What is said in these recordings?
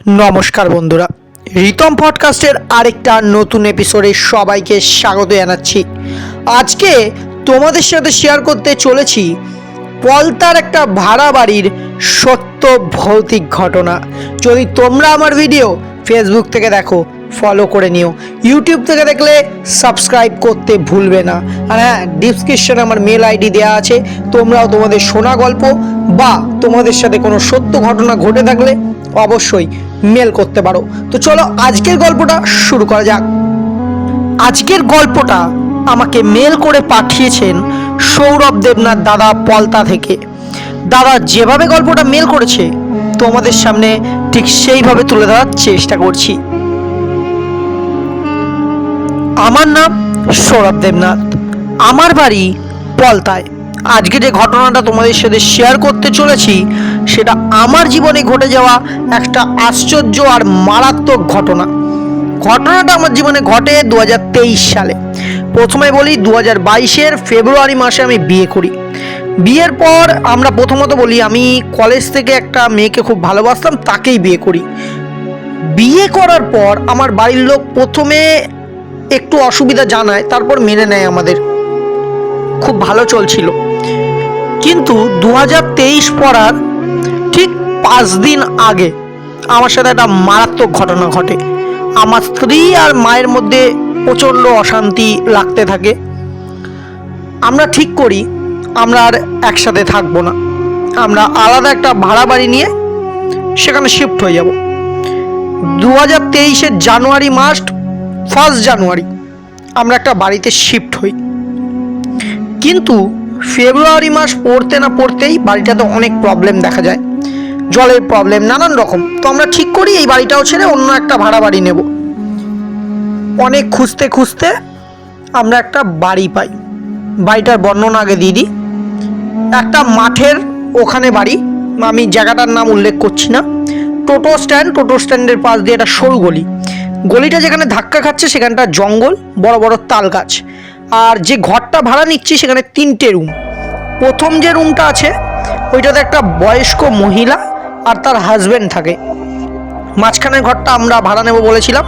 নমস্কার বন্ধুরা, রিতম পডকাস্টের আরেকটা নতুন এপিসোডে সবাইকে স্বাগত জানাচ্ছি। আজকে তোমাদের সাথে শেয়ার করতে চলেছি পলতার একটা ভাড়া বাড়ির সত্য ভৌতিক ঘটনা। যদি তোমরা আমার ভিডিও ফেসবুক থেকে দেখো, ফলো করে নিও। ইউটিউব থেকে দেখলে সাবস্ক্রাইব করতে ভুলবে না। আর হ্যাঁ, ডিসক্রিপশনে আমার মেল আইডি দেওয়া আছে। তোমরাও তোমাদের শোনা গল্প বা তোমাদের সাথে কোনো সত্য ঘটনা ঘটে থাকলে অবশ্যই মেল করতে পারো। তো চলো আজকের গল্পটা শুরু করা যাক। আজকের গল্পটা আমাকে মেল করে পাঠিয়েছেন সৌরভ দেবনাথ দাদা, পলতা থেকে। দাদা যেভাবে গল্পটা মেল করেছে তোমাদের সামনে ঠিক সেইভাবে তুলে ধরার চেষ্টা করছি। আমার নাম সৌরভ দেবনাথ, আমার বাড়ি পলতায়। আজকে যে ঘটনাটা তোমাদের সাথে শেয়ার করতে চলেছি সেটা আমার জীবনে ঘটে যাওয়া একটা আশ্চর্য আর মারাত্মক ঘটনা। ঘটনাটা আমার জীবনে ঘটে 2023 সালে। প্রথমে বলি, 2022-এর ফেব্রুয়ারি মাসে আমি বিয়ে করি। বিয়ের পর আমরা প্রথমত বলি, আমি কলেজ থেকে একটা মেয়েকে খুব ভালোবাসতাম, তাকেই বিয়ে করি। বিয়ে করার পর আমার বাড়ির লোক প্রথমে একটু অসুবিধা জানায়, তারপর মেনে নেয়। আমাদের খুব ভালো চলছিল। কিন্তু 2023 পড়ার ঠিক 5 দিন আগে আমার সাথে একটা মারাত্মক ঘটনা ঘটে। আমার স্ত্রী আর মায়ের মধ্যে প্রচণ্ড অশান্তি লাগতে থাকে। আমরা ঠিক করি আমরা আর একসাথে থাকবো না, আমরা আলাদা একটা ভাড়া বাড়ি নিয়ে সেখানে শিফট হয়ে যাব। 2023-এর জানুয়ারি মাস, 1 জানুয়ারি আমরা একটা বাড়িতে শিফট হই। কিন্তু ফেব্রুয়ারি মাস পড়তে না পড়তেই বাড়িটাতে অনেক প্রবলেম দেখা যায়, জলের প্রবলেম, নানান রকম। তো আমরা ঠিক করি এই বাড়িটাও ছেড়ে অন্য একটা ভাড়া বাড়ি নেব। অনেক খুঁজতে খুঁজতে আমরা একটা বাড়ি পাই। বাড়িটার বর্ণনা আগে দিয়ে দিই। একটা মাঠের ওখানে বাড়ি, আমি জায়গাটার নাম উল্লেখ করছি না। টোটো স্ট্যান্ডের পাশ দিয়ে একটা সরু গলি। গলিটা যেখানে ধাক্কা খাচ্ছে সেখানটা জঙ্গল, বড় বড় তাল গাছ। আর যে ঘরটা ভাড়া নিচ্ছি সেখানে 3টে রুম। প্রথম যে রুমটা আছে ওইটাতে একটা বয়স্ক মহিলা আর তার হাজব্যান্ড থাকে। মাঝখানের ঘরটা আমরা ভাড়া নেব বলেছিলাম।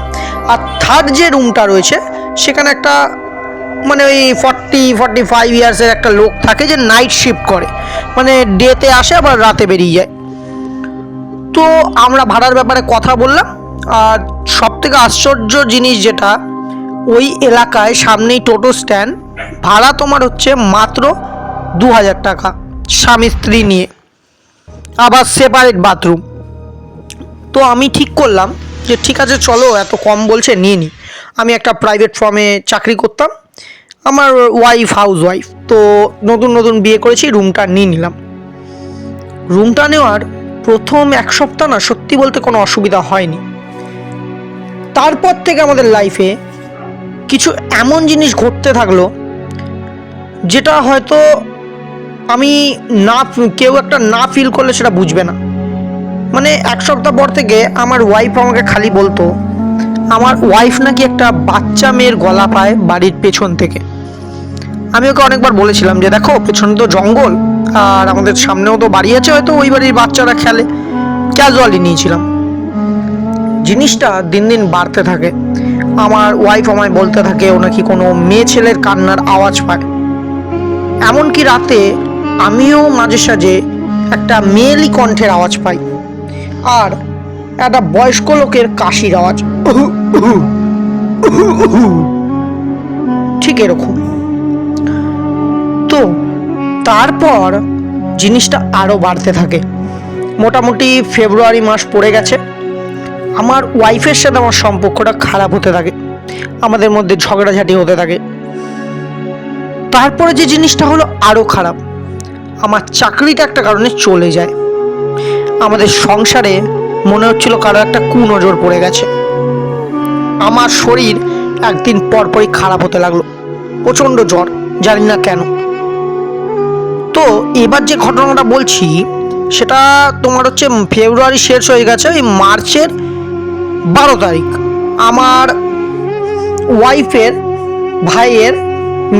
আর থার্ড যে রুমটা রয়েছে সেখানে একটা মানে ওই 40-45 ইয়ার্সের একটা লোক থাকে, যে নাইট শিফট করে, মানে ডেতে আসে আবার রাতে বেরিয়ে যায়। তো আমরা ভাড়ার ব্যাপারে কথা বললাম। আর সবথেকে আশ্চর্য জিনিস যেটা, ওই এলাকায় সামনেই টোটো স্ট্যান্ড, ভাড়া তোমার হচ্ছে মাত্র 2000 টাকা, স্বামী স্ত্রী নিয়ে, আবার সেপারেট বাথরুম। তো আমি ঠিক করলাম যে ঠিক আছে চলো, এত কম বলছে নিয়ে নিই। আমি একটা প্রাইভেট ফার্মে চাকরি করতাম, আমার ওয়াইফ হাউস ওয়াইফ। তো নতুন নতুন বিয়ে করেছি, রুমটা নিয়ে নিলাম। রুমটা নেওয়ার প্রথম 1 সপ্তাহ না, সত্যি বলতে কোনো অসুবিধা হয়নি। তারপর থেকে আমাদের লাইফে কিছু এমন জিনিস ঘটতে থাকলো যেটা হয়তো আমি কেউ একটা না ফিল করলে সেটা বুঝবে না। মানে 1 সপ্তাহ পর থেকে আমার ওয়াইফ আমাকে খালি বলতো আমার ওয়াইফ নাকি একটা বাচ্চা মেয়ের গলা পায় বাড়ির পেছন থেকে। আমি ওকে অনেকবার বলেছিলাম যে দেখো, পেছনে তো জঙ্গল আর আমাদের সামনেও তো বাড়ি আছে, হয়তো ওই বাড়ির বাচ্চারা খেলে, ক্যাজুয়ালি নিয়েছিলাম। জিনিসটা দিন দিন বাড়তে থাকে। আমার ওয়াইফ আমায় বলতে থাকে ও নাকি কোনো মেয়ে ছেলের কান্নার আওয়াজ পায়। এমনকি রাতে আমিও মাঝে সাঝে একটা মেয়েলি কণ্ঠের আওয়াজ পাই, আর একটা বয়স্ক লোকের কাশির আওয়াজ, ঠিক এরকম। তো তারপর জিনিসটা আরও বাড়তে থাকে। মোটামুটি ফেব্রুয়ারি মাস পড়ে গেছে, আমার ওয়াইফের সাথে আমার সম্পর্কটা খারাপ হতে থাকে, আমাদের মধ্যে ঝগড়াঝাটি হতে থাকে। তারপরে যে জিনিসটা হলো আরও খারাপ, আমার চাকরিটা একটা কারণে চলে যায়। আমাদের সংসারে মনে হচ্ছিল কারো একটা কুনজর পড়ে গেছে। আমার শরীর একদিন পরপরই খারাপ হতে লাগলো, প্রচণ্ড জ্বর, জানি না কেন। তো এবার যে ঘটনাটা বলছি সেটা তোমার হচ্ছে ফেব্রুয়ারি শেষ হয়ে গেছে, ওই মার্চের 12 তারিখ আমার ওয়াইফের ভাইয়ের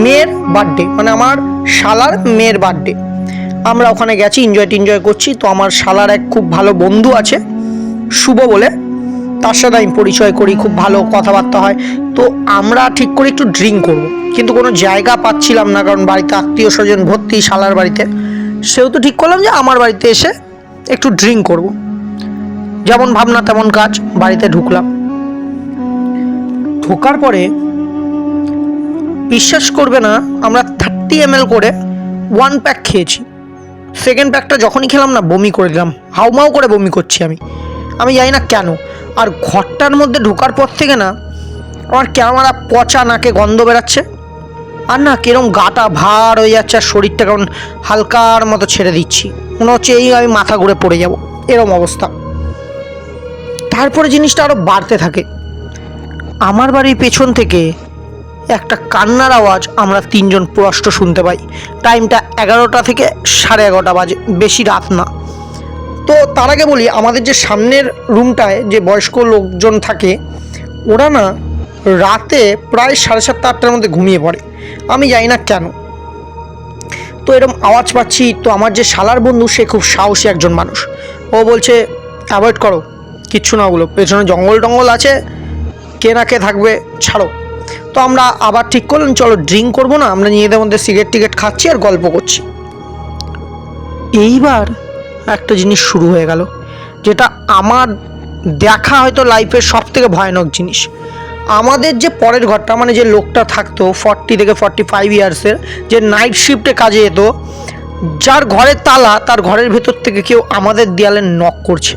মেয়ের বার্থডে, মানে আমার শালার মেয়ের বার্থডে। আমরা ওখানে গেছি, এনজয় করছি। তো আমার শালার এক খুব ভালো বন্ধু আছে, শুভ বলে, তার সাথে আমি পরিচয় করি, খুব ভালো কথাবার্তা হয়। তো আমরা ঠিক করে একটু ড্রিঙ্ক করব, কিন্তু কোনো জায়গা পাচ্ছিলাম না, কারণ বাড়িতে আত্মীয় স্বজন ভর্তি শালার বাড়িতে। সেহেতু ঠিক করলাম যে আমার বাড়িতে এসে একটু ড্রিঙ্ক করব। যেমন ভাবনা তেমন কাজ, বাড়িতে ঢুকলাম। ঢোকার পরে বিশ্বাস করবে না, আমরা 30 ml করে 1 প্যাক খেয়েছি। সেকেন্ড প্যাকটা যখনই খেলাম না, বমি করে দিলাম, হাউমাউ করে বমি করছি আমি জানি না কেন। আর ঘরটার মধ্যে ঢোকার পর থেকে না আমার কেমন পচা নাকে গন্ধ বেরাচ্ছে, আর না কিরম গাটা ভার হয়ে যাচ্ছে, আর শরীরটা কেমন হালকার মতো ছেড়ে দিচ্ছি, মনে হচ্ছে এই আমি মাথা ঘুরে পড়ে যাব, এরম অবস্থা। তারপরে জিনিসটা আরও বাড়তে থাকে। আমার বাড়ির পেছন থেকে একটা কান্নার আওয়াজ আমরা 3জন স্পষ্ট শুনতে পাই। টাইমটা 11টা থেকে 11:30 বাজে, বেশি রাত না। তো তার আগে বলি, আমাদের যে সামনের রুমটায় যে বয়স্ক লোকজন থাকে, ওরা না রাতে প্রায় 7:30-8টার মধ্যে ঘুমিয়ে পড়ে, আমি জানি না কেন। তো এরকম আওয়াজ পাচ্ছি। তো আমার যে শালার বন্ধু, সে খুব সাহসী একজন মানুষ, ও বলছে অ্যাভয়েড করো, কিচ্ছু না, ওগুলো পেছনে জঙ্গল টঙ্গল আছে, কে না কে থাকবে, ছাড়ো। তো আমরা আবার ঠিক করলাম চলো ড্রিঙ্ক করবো না, আমরা নিজেদের মধ্যে সিগারেট টিকেট খাচ্ছি আর গল্প করছি। এইবার একটা জিনিস শুরু হয়ে গেল, যেটা আমার দেখা হয়তো লাইফের সব থেকে ভয়ানক জিনিস। আমাদের যে পরের ঘরটা, মানে যে লোকটা থাকতো 40 থেকে 45 ইয়ার্সের, যে নাইট শিফটে কাজে যেত, যার ঘরের তালা, তার ঘরের ভেতর থেকে কেউ আমাদের দেয়ালে নক করছে।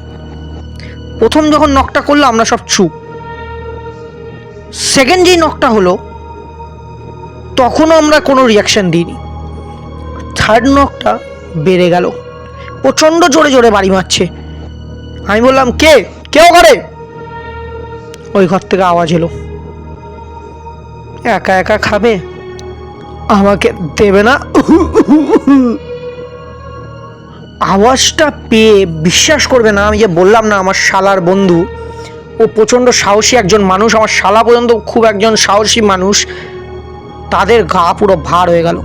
প্রথম যখন নকটা করলো আমরা সব চুপ। সেকেন্ড যেই নকটা হলো, তখনও আমরা কোনো রিয়াকশন দিইনি। থার্ড নকটা বেড়ে গেল, প্রচণ্ড জোরে জোরে বাড়ি মারছে। আমি বললাম কেউ করে? ওই ঘর থেকে আওয়াজ এলো, একা একা খাবে, আমাকে দেবে না। আওয়াজটা পেয়ে বিশ্বাস করবে না, আমি যে বললাম না আমার শালার বন্ধু, ও প্রচণ্ড সাহসী একজন মানুষ, আমার শালা পর্যন্ত খুব একজন সাহসী মানুষ, তাদের গা পুরো ভার হয়ে গেল,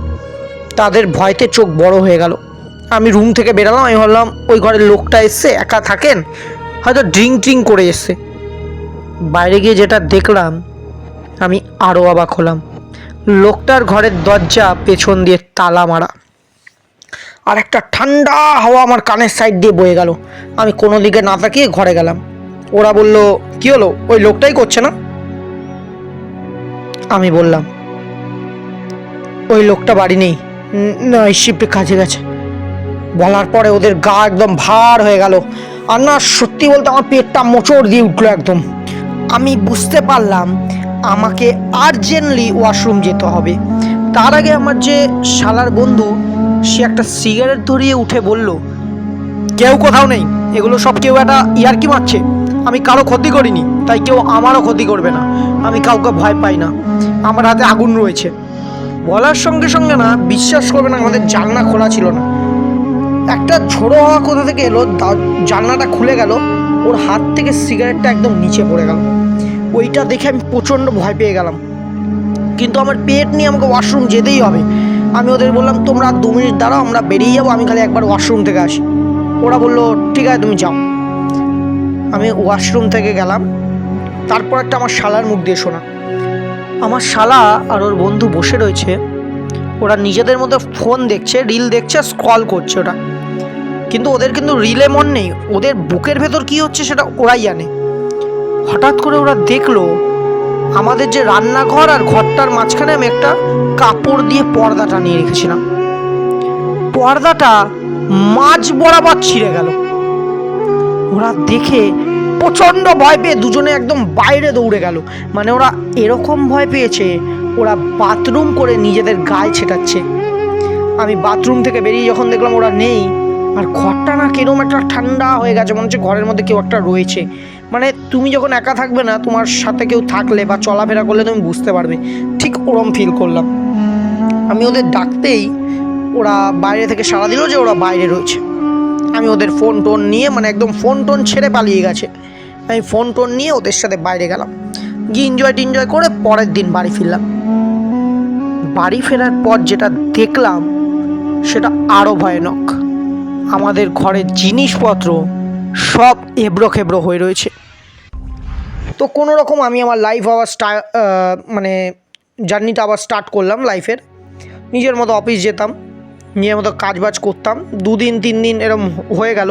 তাদের ভয়তে চোখ বড় হয়ে গেল। আমি রুম থেকে বেরালাম, আমি ভাবলাম ওই ঘরের লোকটা এসছে, একা থাকেন, হয়তো ড্রিঙ্ক করে এসছে। বাইরে গিয়ে যেটা দেখলাম, আমি আরও অবাক হলাম। লোকটার ঘরের দরজা পেছন দিয়ে তালা মারা, আর একটা ঠান্ডা হাওয়া আমার কানের সাইড দিয়ে বয়ে গেল। আমি কোনো দিকে না তাকিয়ে ঘরে গেলাম। ওরা বলল কি হলো, ওই লোকটাই করছে না? আমি বললাম ওই লোকটা বাড়ি নেই, না শিফটে কাজে গেছে। বলার পরে ওদের গা একদম ভার হয়ে গেল, আর না সত্যি বলতে আমার পেটটা মোচড় দিয়ে উঠলো একদম। আমি বুঝতে পারলাম আমাকে আর্জেন্টলি ওয়াশরুম যেতে হবে। তার আগে আমার যে শালার বন্ধু, সে একটা সিগারেট ধরিয়ে উঠে বলল, কেউ কোথাও নেই, এগুলো সব কেউ একটা ইয়ার্কি মারছে, আমি কারো ক্ষতি করিনি, তাই কেউ আমারও ক্ষতি করবে না, আমি কাউকে ভয় পাই না, আমার হাতে আগুন রয়েছে। বলার সঙ্গে সঙ্গে না, বিশ্বাস করবে না, আমাদের জানলা খোলা ছিল না, একটা ঝোড়ো হাওয়া কোথা থেকে এলো, জানলাটা খুলে গেল, ওর হাত থেকে সিগারেটটা একদম নিচে পড়ে গেল। ওইটা দেখে আমি প্রচণ্ড ভয় পেয়ে গেলাম, কিন্তু আমার পেট নিয়ে আমাকে ওয়াশরুম যেতেই হবে। আমি ওদের বললাম তোমরা 2 মিনিট দাঁড়াও, আমরা বেরিয়ে যাবো, আমি খালি একবার ওয়াশরুম থেকে আসি। ওরা বললো ঠিক আছে তুমি যাও। আমি ওয়াশরুম থেকে গেলাম। তারপর একটা আমার শালার মুখ দিয়ে শোনা, আমার শালা আর ওর বন্ধু বসে রয়েছে, ওরা নিজেদের মধ্যে ফোন দেখছে, রিল দেখছে, স্ক্রল করছে ওটা, কিন্তু ওদের কিন্তু রিলে মন নেই, ওদের বুকের ভেতর কি হচ্ছে সেটা ওরাই জানে। হঠাৎ করে ওরা দেখলো আমাদের যে রান্নাঘর আর ঘরটার মাঝখানে আমি একটা কাপড় দিয়ে পর্দা টানিয়ে রেখেছিলাম, পর্দাটা মাঝ বরাবর ছিঁড়ে গেল। ওরা দেখে প্রচণ্ড ভয় পেয়ে দুজনে একদম বাইরে দৌড়ে গেল। মানে ওরা এরকম ভয় পেয়েছে, ওরা বাথরুম করে নিজেদের গায়ে ছেটাচ্ছে। আমি বাথরুম থেকে বেরিয়ে যখন দেখলাম ওরা নেই, আর ঘরটা না কিরকম একটা ঠান্ডা হয়ে গেছে, মনে হচ্ছে ঘরের মধ্যে কেউ একটা রয়েছে। মানে তুমি যখন একা থাকবে না, তোমার সাথে কেউ থাকলে বা চলাফেরা করলে তুমি বুঝতে পারবে, ঠিক ওরম ফিল করলাম। আমি ওদের ডাকতেই ওরা বাইরে থেকে সাড়া দিল যে ওরা বাইরে রয়েছে। আমি ওদের ফোন টোন নিয়ে, মানে একদম ফোন টোন ছেড়ে পালিয়ে গেছে, আমি ফোন টোন নিয়ে ওদের সাথে বাইরে গেলাম, গিয়ে এনজয় করে পরের দিন বাড়ি ফিরলাম। বাড়ি ফেরার পর যেটা দেখলাম সেটা আরও ভয়ানক। আমাদের ঘরের জিনিসপত্র সব এবড়ো খেবড়ো হয়ে রয়েছে। তো কোনো রকম আমি আমার লাইফ আবার মানে জার্নিটা আবার স্টার্ট করলাম লাইফের। নিজের মতো অফিস যেতাম, নিজের মতো কাজবাজ করতাম, 2 দিন 3 দিন এরম হয়ে গেল।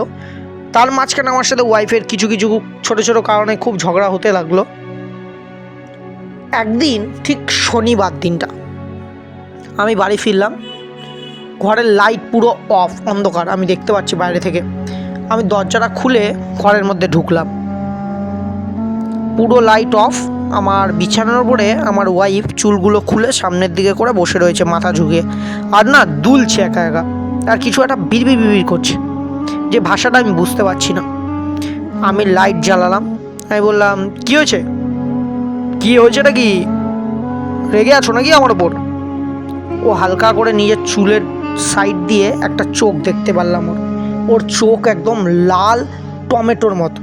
তার মাঝখানে আমার সাথে ওয়াইফের কিছু কিছু ছোটো ছোটো কারণে খুব ঝগড়া হতে লাগলো। একদিন ঠিক শনিবার দিনটা আমি বাড়ি ফিরলাম, ঘরের লাইট পুরো অফ, অন্ধকার, আমি দেখতে পাচ্ছি বাইরে থেকে। আমি দরজাটা খুলে ঘরের মধ্যে ঢুকলাম, পুরো লাইট অফ। আমার বিছানার উপরে আমার ওয়াইফ চুলগুলো খুলে সামনের দিকে করে বসে রয়েছে মাথা ঝুঁকিয়ে, আর না দুলছে একা একা, আর কিছু একটা বিড়বিড় বিড়বিড় করছে, যে ভাষাটা আমি বুঝতে পারছি না। আমি লাইট জ্বালালাম, আমি বললাম কী হয়েছে, কী হয়েছেটা কি, রেগে আছো নাকি আমার ওপর? ও হালকা করে নিজের চুলের সাইড দিয়ে একটা চোখ দেখতে পারলাম, ওর চোখ একদম লাল টমেটোর মতো।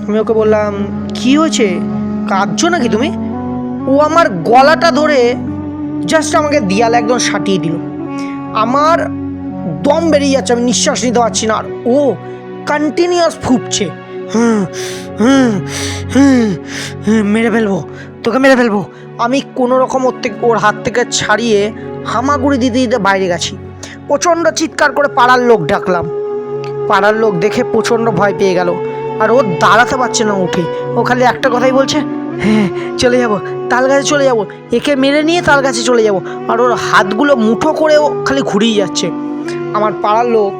আমি ওকে বললাম কী হয়েছে, কাঁদছো নাকি তুমি? ও আমার গলাটা ধরে জাস্ট আমাকে দেয়ালে একদম সাটিয়ে দিল। আমার দম বেরিয়ে যাচ্ছে, আমি নিঃশ্বাস নিতে পারছি না, আর ও কন্টিনিউয়াস ফুঁপছে, মেরে ফেলবো, তোকে মেরে ফেলবো। আমি কোনো রকম ওর হাত থেকে ছাড়িয়ে হামাগুড়ি দিতে দিতে বাইরে গেছি। প্রচণ্ড চিৎকার করে পাড়ার লোক ডাকলাম, পাড়ার লোক দেখে প্রচণ্ড ভয় পেয়ে গেল, আর ও দাঁড়াতে পারছে না উঠে। ও খালি একটা কথাই বলছে, হ্যাঁ চলে যাব, তাল গাছে চলে যাব, একে মেরে নিয়ে তাল গাছে চলে যাব। আর ওর হাতগুলো মুঠো করে ও খালি ঘুরিয়ে যাচ্ছে। আমার পাড়ার লোক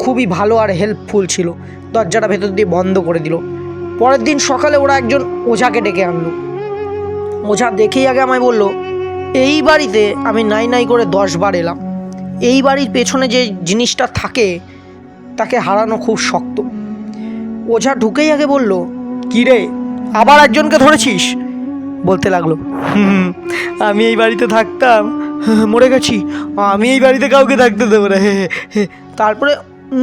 খুবই ভালো আর হেল্পফুল ছিল, দরজাটা ভেতর দিয়ে বন্ধ করে দিল। পরের দিন সকালে ওরা একজন ওঝাকে ডেকে আনলো। ওঝা দেখেই আগে আমায় বলল, এই বাড়িতে আমি নাই নাই করে 10 বার এলাম, এই বাড়ির পেছনে যে জিনিসটা থাকে তাকে হারানো খুব শক্ত। ওঝা ঢুকেই আগে বলল, কী রে আবার একজনকে ধরেছিস? বলতে লাগলো, আমি এই বাড়িতে থাকতাম, মরে গেছি, আমি এই বাড়িতে কাউকে থাকতে দেবো না। তারপরে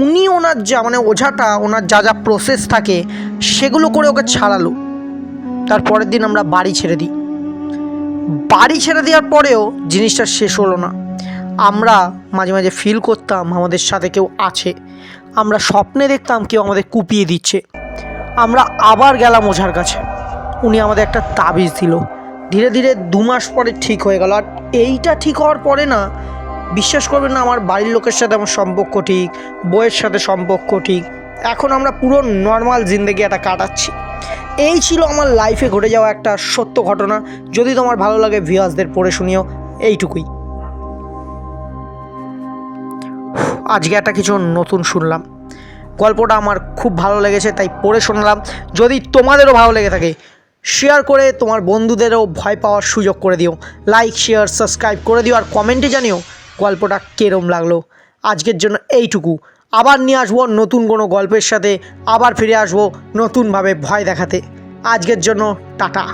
উনি ওনার মানে ওঝাটা ওনার যা যা প্রসেস থাকে সেগুলো করে ওকে ছাড়ালো। তারপরের দিন আমরা বাড়ি ছেড়ে দিই। বাড়ি ছেড়ে দেওয়ার পরেও জিনিসটা শেষ হলো না। আমরা মাঝে মাঝে ফিল করতাম আমাদের সাথে কেউ আছে, আমরা স্বপ্নে দেখতাম কেউ আমাদের কুপিয়ে দিচ্ছে। আমরা আবার গেলাম ওঝার কাছে, উনি আমাদের একটা তাবিজ দিল। ধীরে ধীরে 2 মাস পরে ঠিক হয়ে গেল। আর এইটা ঠিক হওয়ার পরে না, বিশ্বাস করবেন না, আমার বাড়ির লোকের সাথে আমার সম্পর্ক ঠিক, বউয়ের সাথে সম্পর্ক ঠিক, এখন আমরা পুরো নর্মাল জিন্দগি একটা কাটাচ্ছি। এই ছিল আমার লাইফে ঘটে যাওয়া একটা সত্য ঘটনা। যদি তোমার ভালো লাগে ভিউয়ার্সদের পড়ে শুনিও। এইটুকুই। আজকে একটা কিছু নতুন শুনলাম, গল্পটা আমার খুব ভালো লেগেছে তাই পড়ে শোনালাম। যদি তোমাদেরও ভালো লেগে থাকে শেয়ার করে তোমার বন্ধুদেরও ভয় পাওয়ার সুযোগ করে দিও, লাইক শেয়ার সাবস্ক্রাইব করে দিও, আর কমেন্টে জানিও গল্পটা কেরম লাগলো। আজকের জন্য এইটুকু, আবার নিয়ে আসবো নতুন কোনো গল্পের সাথে, আবার ফিরে আসবো নতুনভাবে ভয় দেখাতে। আজকের জন্য টাটা।